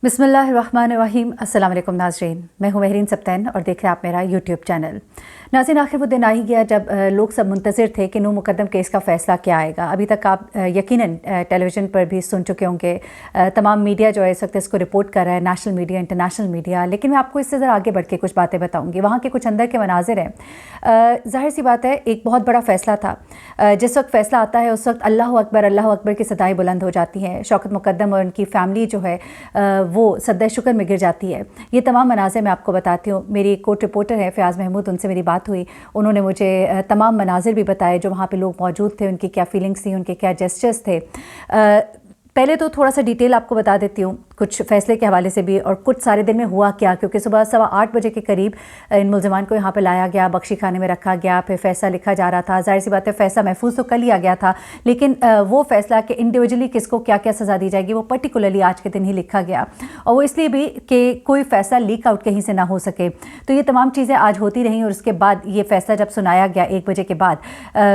बिस्मिल्लाहिर्रहमानिर्रहीम। अस्सलाम वालेकुम नाज़रीन, मैं हूँ महरीन सब्तैन और देख रहे हैं आप मेरा यूट्यूब चैनल। नाज़रीन, आखिर वो दिन आ ही गया जब लोग सब मुंतज़िर थे कि नूर मुक़द्दम केस का फ़ैसला क्या आएगा। अभी तक आप यकीनन टेलीविज़न पर भी सुन चुके होंगे, तमाम मीडिया जो है इस वक्त इसको रिपोर्ट कर रहा है, नेशनल मीडिया, इंटरनेशनल मीडिया। लेकिन मैं आपको इससे ज़रा आगे बढ़ के कुछ बातें बताऊँगी, वहाँ के कुछ अंदर के मनाज़िर हैं। ज़ाहिर सी बात है, एक बहुत बड़ा फ़ैसला था। जिस वक्त फ़ैसला आता है उस वक्त अल्लाह अकबर की सदाएँ बुलंद हो जाती हैं। शौकत मुक़द्दम और उनकी फ़ैमिली जो है वो सद्दे शुक्र में गिर जाती है। ये तमाम मनाज़िर मैं आपको बताती हूँ। मेरी एक कोर्ट रिपोर्टर है फ़याज़ महमूद, उनसे मेरी बात हुई। उन्होंने मुझे तमाम मनाज़िर भी बताए जो वहाँ पे लोग मौजूद थे, उनकी क्या फ़ीलिंग्स थी, उनके क्या जेस्चर्स थे। पहले तो थोड़ा सा डिटेल आपको बता देती हूँ कुछ फ़ैसले के हवाले से भी और कुछ सारे दिन में हुआ क्या, क्योंकि सुबह 8:15 बजे के करीब इन मुल्ज़िमान को यहाँ पे लाया गया, बख्शी खाने में रखा गया, फिर फ़ैसला लिखा जा रहा था। ज़ाहिर सी बात है फ़ैसला महफूज तो कर लिया गया था, लेकिन वो फ़ैसला कि इंडिविजुअली किसको क्या क्या सज़ा दी जाएगी वो पर्टिकुलरली आज के दिन ही लिखा गया, और वो इसलिए भी कि कोई फ़ैसला लीक आउट कहीं से ना हो सके। तो ये तमाम चीज़ें आज होती रहीं और उसके बाद ये फ़ैसला जब सुनाया गया 1 बजे के बाद,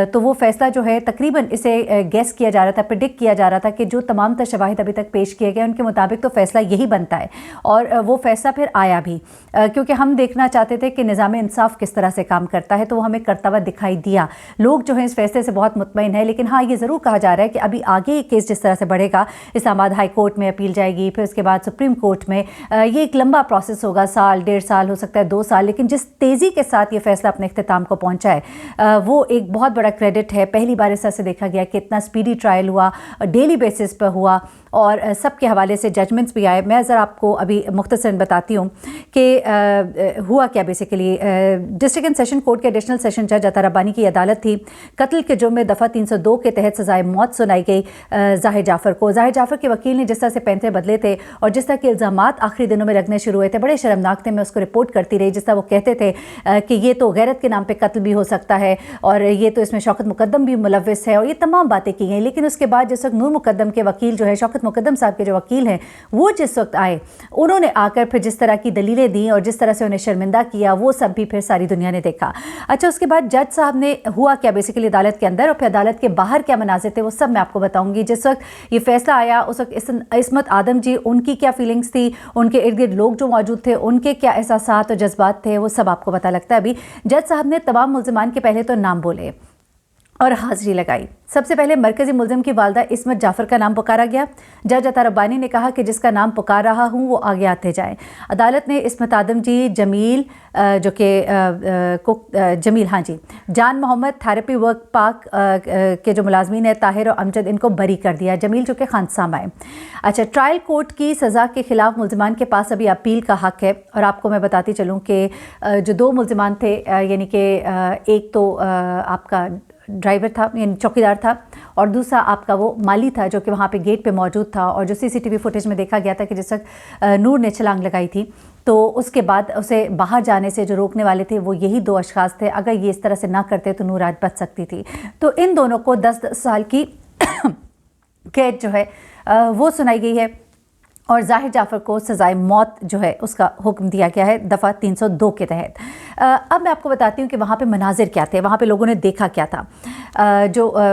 तो वो फ़ैसला जो है तकरीबन इसे गेस किया जा रहा था, प्रेडिक्ट किया जा रहा था कि जो तमाम तर शवाहिद अभी तक पेश किए गए उनके मुताबिक तो फ़ैसला यही बनता है। और वो फ़ैसला फिर आया भी, क्योंकि हम देखना चाहते थे कि निज़ाम इंसाफ किस तरह से काम करता है, तो वो हमें करता हुआ दिखाई दिया। लोग जो हैं इस फ़ैसले से बहुत मुतमईन है, लेकिन हाँ ये ज़रूर कहा जा रहा है कि अभी आगे ये केस जिस तरह से बढ़ेगा, इस्लामाबाद हाई कोर्ट में अपील जाएगी, फिर उसके बाद सुप्रीम कोर्ट में, ये एक लंबा प्रोसेस होगा, साल 1.5 साल हो सकता है, 2 साल। लेकिन जिस तेज़ी के साथ ये फ़ैसला अपने इख्तिताम को पहुँचा है वो एक बहुत बड़ा क्रेडिट है। पहली बार इस तरह से देखा गया कि इतना स्पीडी ट्रायल हुआ, डेली बेसिस पर हुआ और सब के हवाले से जजमेंट्स भी आए। मैं ज़रा आपको अभी मुख्तसरन बताती हूँ कि हुआ क्या। Basically district and session court के एडिशनल सेशन जज अता रब्बानी की अदालत थी। कत्ल के जुर्म में दफ़ा 302 के तहत सज़ाए मौत सुनाई गई ज़ाहिर जाफ़र को। ज़ाहिर जाफ़र के वकील ने जिस तरह से पैंतरे बदले थे और जिस तरह के इल्ज़ामात आखिरी दिनों में लगने शुरू हुए थे, बड़े शर्मनाक थे। मैं उसको रिपोर्ट करती रही। जिस तरह वो कहते थे कि ये तो गैरत के नाम पर कत्ल भी हो सकता है और ये तो इसमें शौकत मुक़द्दम भी मुलव्विस है, और ये तमाम बातें की गई। लेकिन उसके बाद जिस वक्त नूर मुक़द्दम के वकील जो है, शौकत मुक़द्दम साहब के जो वकील हैं, वो जिस वक्त आए, उन्होंने आकर फिर जिस तरह की दलीलें दी और जिस तरह से उन्हें शर्मिंदा किया, वो सब भी फिर सारी दुनिया ने देखा। अच्छा, उसके बाद जज साहब ने हुआ क्या बेसिकली अदालत के अंदर और फिर अदालत के बाहर क्या मनाज़िर थे, वो सब मैं आपको बताऊंगी। जिस वक्त ये फैसला आया उस वक्त इस्मत आदम जी, उनकी क्या फीलिंग्स थी, उनके इर्द गिर्द लोग जो मौजूद थे उनके क्या एहसासात और जज्बात थे, वो सब आपको पता लगता है। अभी जज साहब ने तमाम मुल्ज़िमान के पहले तो नाम बोले और हाज़िरी लगाई। सबसे पहले मरकज़ी मुल्ज़िम की वालदा इस्मत जाफ़र का नाम पुकारा गया। जज अता रब्बानी ने कहा कि जिसका नाम पुकार रहा हूँ वो आगे आते जाएं। अदालत ने इस्मत आदम जी, जमील जो कि जमील, हाँ जी, जान मोहम्मद, थेरेपी वर्क पार्क के जो मुलाजमीन है, ताहिर और अमजद, इनको बरी कर दिया। जमील जो कि खानसामा है। अच्छा, ट्रायल कोर्ट की सज़ा के ख़िलाफ़ मुल्ज़िमान के पास अभी अपील का हक़ है। और आपको मैं बताती चलूँ कि जो 2 मुल्ज़िमान थे, यानी कि एक तो आपका ड्राइवर था यानी चौकीदार था, और दूसरा आपका वो माली था जो कि वहाँ पे गेट पे मौजूद था, और जो सीसीटीवी फुटेज में देखा गया था कि जिस वक्त नूर ने छलांग लगाई थी तो उसके बाद उसे बाहर जाने से जो रोकने वाले थे वो यही 2 अशखास थे। अगर ये इस तरह से ना करते तो नूर आज बच सकती थी। तो इन दोनों को 10 साल की कैद जो है वो सुनाई गई है और ज़ाहिर जाफ़र को सज़ाए मौत जो है उसका हुक्म दिया गया है दफ़ा 302 के तहत। अब मैं आपको बताती हूँ कि वहाँ पे मनाजिर क्या थे, वहाँ पे लोगों ने देखा क्या था।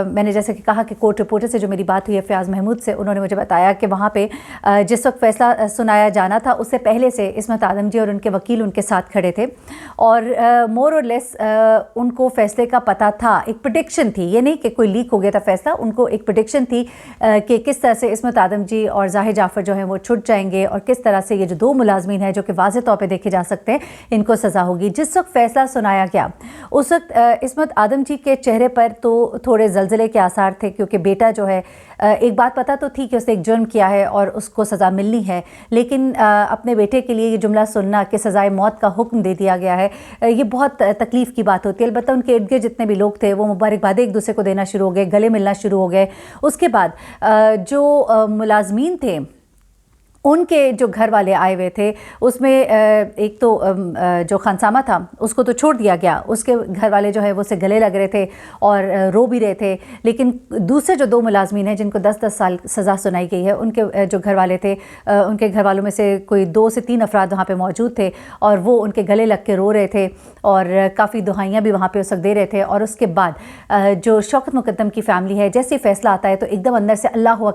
मैंने जैसे कि कहा कि कोर्ट रिपोर्टर से जो मेरी बात हुई है फ़याज़ महमूद से, उन्होंने मुझे बताया कि वहाँ पे जिस वक्त फ़ैसला सुनाया जाना था उससे पहले से इस्मत आदम जी और उनके वकील उनके साथ खड़े थे और मोर और लेस उनको फ़ैसले का पता था। एक प्रेडिक्शन थी, ये नहीं कि कोई लीक हो गया था फ़ैसला, उनको एक प्रेडिक्शन थी कि किस तरह से इस्मत आदम जी और ज़ाहिर जाफ़र जो है वो छुट जाएंगे और किस तरह से ये जो 2 मुलाजमीन हैं जो कि वाज़ेह तौर पे देखे जा सकते हैं, इनको सज़ा होगी। जिस वक्त फ़ैसला सुनाया गया उस वक्त इस्मत आदम जी के चेहरे पर तो थोड़े ज़लज़ले के आसार थे, क्योंकि बेटा जो है, एक बात पता तो थी कि उसने एक जुर्म किया है और उसको सज़ा मिलनी है, लेकिन अपने बेटे के लिए ये जुमला सुनना कि सज़ाए मौत का हुक्म दे दिया गया है, ये बहुत तकलीफ़ की बात होती है। अलबत्ता उनके इर्द गिर्द जितने भी लोग थे वो मुबारकबाद एक दूसरे को देना शुरू हो गए, गले मिलना शुरू हो गए। उसके बाद जो मुलाजमीन थे उनके जो घर वाले आए हुए थे उसमें एक तो जो खानसामा था उसको तो छोड़ दिया गया, उसके घर वाले जो है वो उसे गले लग रहे थे और रो भी रहे थे। लेकिन दूसरे जो 2 मुलाजमीन हैं जिनको 10-10 साल सज़ा सुनाई गई है, उनके जो घर वाले थे, उनके घर वालों में से कोई 2 से 3 अफराद वहाँ पे मौजूद थे और वो उनके गले लग के रो रहे थे और काफ़ी दुहाइयाँ भी वहाँ पर उस वक्त दे रहे थे। और उसके बाद जो शौकत मुक़द्दम की फ़ैमिली है, जैसे फ़ैसला आता है तो एकदम अंदर से अल्लाह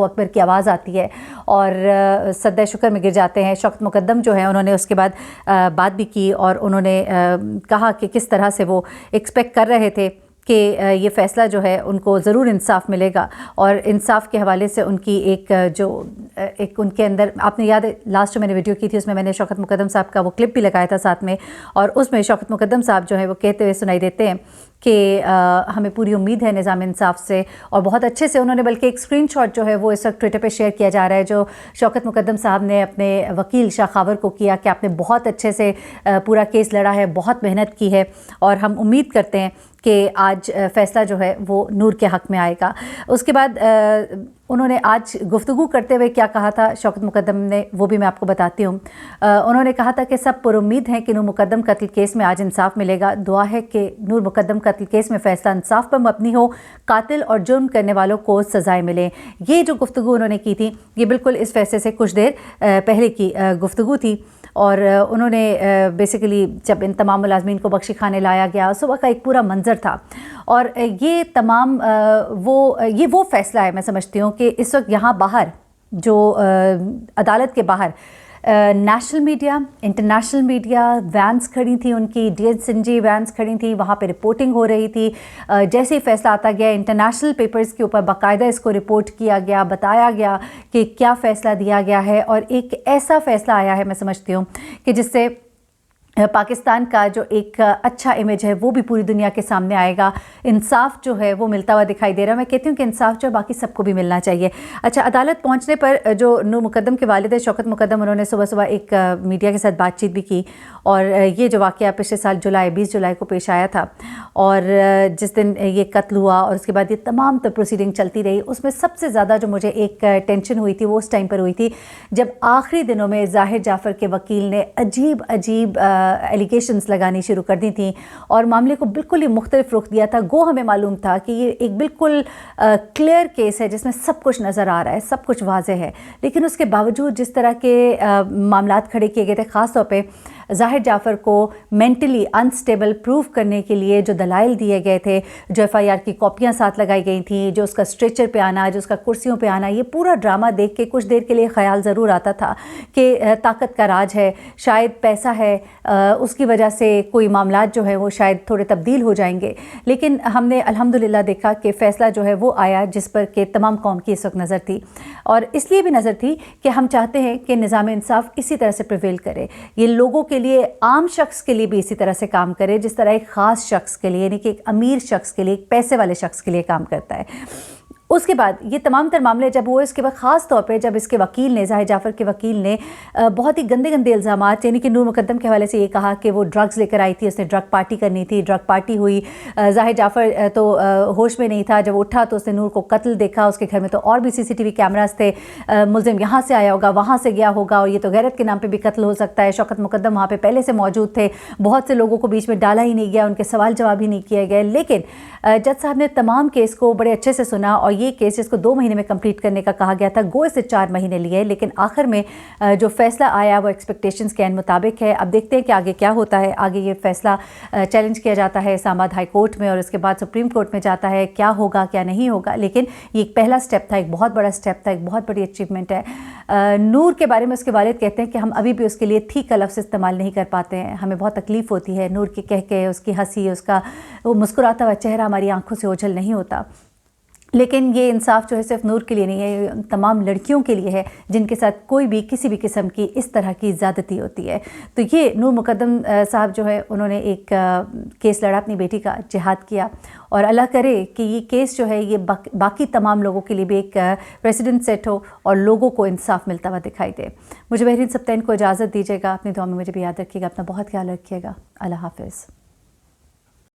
अकबर की आवाज़ आती है और सद्दे शुक्र में गिर जाते हैं। शौकत मुकद्दम जो है उन्होंने उसके बाद बात भी की और उन्होंने कहा कि किस तरह से वो एक्सपेक्ट कर रहे थे कि ये फ़ैसला जो है उनको ज़रूर इंसाफ़ मिलेगा, और इंसाफ़ के हवाले से उनकी एक उनके अंदर, आपने याद है लास्ट जो मैंने वीडियो की थी उसमें मैंने शौकत मुकद्दम साहब का वो क्लिप भी लगाया था साथ में, और उसमें शौकत मुकद्दम साहब जो है वो कहते हुए सुनाई देते हैं कि हमें पूरी उम्मीद है निज़ाम इंसाफ़ से, और बहुत अच्छे से उन्होंने, बल्कि एक स्क्रीनशॉट जो है वो इस वक्त ट्विटर पे शेयर किया जा रहा है जो शौकत मुकद्दम साहब ने अपने वकील शाह खावर को किया कि आपने बहुत अच्छे से पूरा केस लड़ा है, बहुत मेहनत की है, और हम उम्मीद करते हैं कि आज फ़ैसला जो है वो नूर के हक़ में आएगा। उसके बाद उन्होंने आज गुफ्तगू करते हुए क्या कहा था शौकत मुकद्दम ने, वो भी मैं आपको बताती हूँ। उन्होंने कहा था कि सब पुरुम्मीद हैं कि नूर मुकद्दम कत्ल केस में आज इंसाफ मिलेगा। दुआ है कि नूर मुकद्दम कत्ल केस में फ़ैसला इंसाफ पर मबनी हो, कातिल और जुर्म करने वालों को सज़ाएँ मिलें। ये जो गुफ्तगू उन्होंने की थी ये बिल्कुल इस फैसले से कुछ देर पहले की गुफ्तगू थी, और उन्होंने बेसिकली जब इन तमाम मुलाज़मीन को बख्शी खाने लाया गया, सुबह का एक पूरा मंज़र था, और ये तमाम वो फ़ैसला है, मैं समझती हूँ कि इस वक्त यहाँ बाहर जो अदालत के बाहर national media, international media, vans खड़ी थी उनकी, DSNG वैन्स खड़ी थी, वहाँ पे रिपोर्टिंग हो रही थी। जैसे ही फ़ैसला आता गया इंटरनेशनल पेपर्स के ऊपर बाकायदा इसको रिपोर्ट किया गया, बताया गया कि क्या फ़ैसला दिया गया है, और एक ऐसा फ़ैसला आया है मैं समझती हूँ कि जिससे पाकिस्तान का जो एक अच्छा इमेज है वो भी पूरी दुनिया के सामने आएगा। इंसाफ जो है वो मिलता हुआ दिखाई दे रहा है। मैं कहती हूँ कि इंसाफ जो है बाकी सबको भी मिलना चाहिए। अच्छा, अदालत पहुँचने पर जो नूर मुकद्दम के वालिद शौकत मुकद्दम, उन्होंने सुबह सुबह एक मीडिया के साथ बातचीत भी की, और ये जो वाक़या पिछले साल 20 जुलाई को पेश आया था, और जिस दिन ये कत्ल हुआ और उसके बाद ये तमाम तो प्रोसीडिंग चलती रही, उसमें सबसे ज़्यादा जो मुझे एक टेंशन हुई थी वो उस टाइम पर हुई थी जब आखिरी दिनों में ज़ाहिर जाफ़र के वकील ने अजीब एलिगेशंस लगानी शुरू कर दी थी, और मामले को बिल्कुल ही मुख्तलिफ रुख दिया था। गो हमें मालूम था कि ये एक बिल्कुल क्लियर केस है जिसमें सब कुछ नज़र आ रहा है, सब कुछ वाज़े है, लेकिन उसके बावजूद जिस तरह के मामलात खड़े किए गए थे, ख़ास तौर पे ज़ाहिर जाफ़र को मेंटली अनस्टेबल प्रूव करने के लिए जो दलाइल दिए गए थे, जो FIR की कॉपियाँ साथ लगाई गई थी, जो उसका स्ट्रेचर पे आना, जो उसका कुर्सियों पे आना, ये पूरा ड्रामा देख के कुछ देर के लिए ख्याल ज़रूर आता था कि ताकत का राज है, शायद पैसा है, उसकी वजह से कोई मामलात जो है वो शायद थोड़े तब्दील हो जाएंगे। लेकिन हमने अल्हम्दुलिल्लाह देखा कि फ़ैसला जो है वो आया जिस पर कि तमाम कौम की इस वक्त नज़र थी, और इसलिए भी नज़र थी कि हम चाहते हैं कि निज़ाम इंसाफ इसी तरह से प्रिवेल करे, ये लोगों के लिए, आम शख्स के लिए भी इसी तरह से काम करे जिस तरह एक ख़ास शख्स के लिए, यानी कि एक अमीर शख्स के लिए, एक पैसे वाले शख्स के लिए काम करता है। उसके बाद ये तमाम तर मामले जब हुए, इसके बाद ख़ास तौर पे जब इसके वकील ने, ज़ाहिर जाफ़र के वकील ने बहुत ही गंदे इल्ज़ामात, यानी कि नूर मुकद्दम के हवाले से ये कहा कि वो ड्रग्स लेकर आई थी, उसने ड्रग पार्टी करनी थी, ड्रग पार्टी हुई, ज़ाहिर जाफ़र तो होश में नहीं था, जब उठा तो उसने नूर को कत्ल देखा, उसके घर में तो और भी CCTV कैमरास थे, मुलज़िम यहाँ से आया होगा, वहाँ से गया होगा, और ये तो गैरत के नाम पर भी कत्ल हो सकता है। शौकत मुकद्दम वहाँ पर पहले से मौजूद थे, बहुत से लोगों को बीच में डाला ही नहीं गया, उनके सवाल जवाब ही नहीं किए गए, लेकिन जज साहब ने तमाम केस को बड़े अच्छे से सुना, और ये केस जिसको 2 महीने में कंप्लीट करने का कहा गया था, गो इसे 4 महीने लिए, लेकिन आखिर में जो फैसला आया वो एक्सपेक्टेशंस के मुताबिक है। अब देखते हैं कि आगे क्या होता है। आगे ये फैसला चैलेंज किया जाता है इस्लामाबाद हाई कोर्ट में, और उसके बाद सुप्रीम कोर्ट में जाता है, क्या होगा क्या नहीं होगा, लेकिन ये एक पहला स्टेप था, एक बहुत बड़ा स्टेप था, एक बहुत बड़ी अचीवमेंट है। नूर के बारे में उसके वालिद कहते हैं कि हम अभी भी उसके लिए थी का लफ्ज़ इस्तेमाल नहीं कर पाते हैं, हमें बहुत तकलीफ़ होती है। नूर के कह के उसकी हंसी, उसका वो मुस्कुराता हुआ चेहरा हमारी आंखों से ओझल नहीं होता। लेकिन ये इंसाफ जो है सिर्फ नूर के लिए नहीं है, ये तमाम लड़कियों के लिए है जिनके साथ कोई भी किसी भी किस्म की इस तरह की ज़्यादती होती है। तो ये नूर मुकद्दम साहब जो है उन्होंने एक केस लड़ा अपनी बेटी का, जिहाद किया, और अल्लाह करे कि ये केस जो है ये बाकी तमाम लोगों के लिए भी एक प्रेसिडेंट सेट हो और लोगों को इंसाफ मिलता हुआ दिखाई दे। मुझे बहरीन सप्तैन को इजाज़त दीजिएगा, अपनी दुआ में मुझे भी याद रखिएगा, अपना बहुत ख्याल रखिएगा। अल्लाह हाफ़िज़।